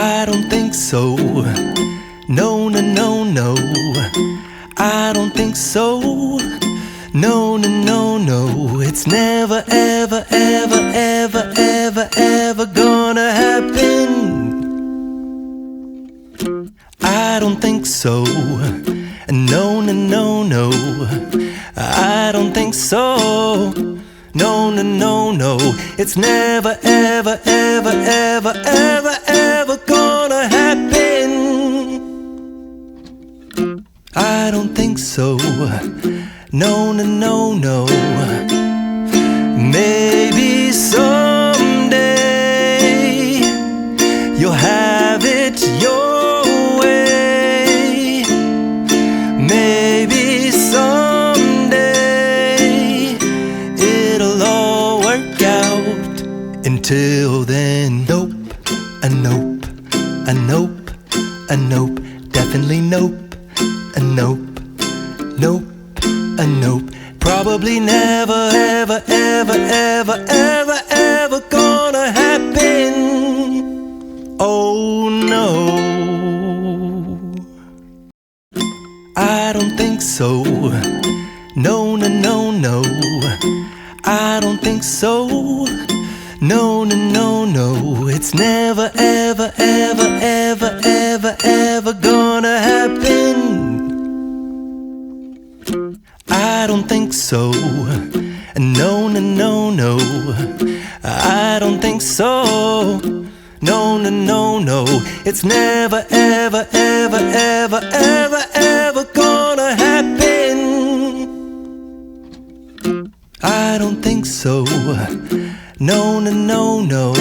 I don't think so. No, no, no, no. I don't think so. No, no, no, no. It's never, ever, ever, ever, ever, ever gonna happen. I don't think so. No, no, no, no. I don't think so. No, no, no, no. It's never, ever, ever, ever, ever, ever gonna happen. I don't think so. No, no, no, no. Maybe someday you'll have it your way. Maybe someday it'll all work out. Until then, nope, a nope, a nope, a nope, definitely nope, a nope, nope, a nope. Probably never, ever, ever, ever, ever, ever gonna happen. Oh no, I don't think so. No, no, no, no. I don't think so. No, no, no, no. It's never, ever, ever, ever, ever, ever gonna happen. I don't think so. No, no, no, no. I don't think so. No, no, no, no. It's never, ever, ever, ever, ever, ever gonna happen. I don't think so. No, no, no, no.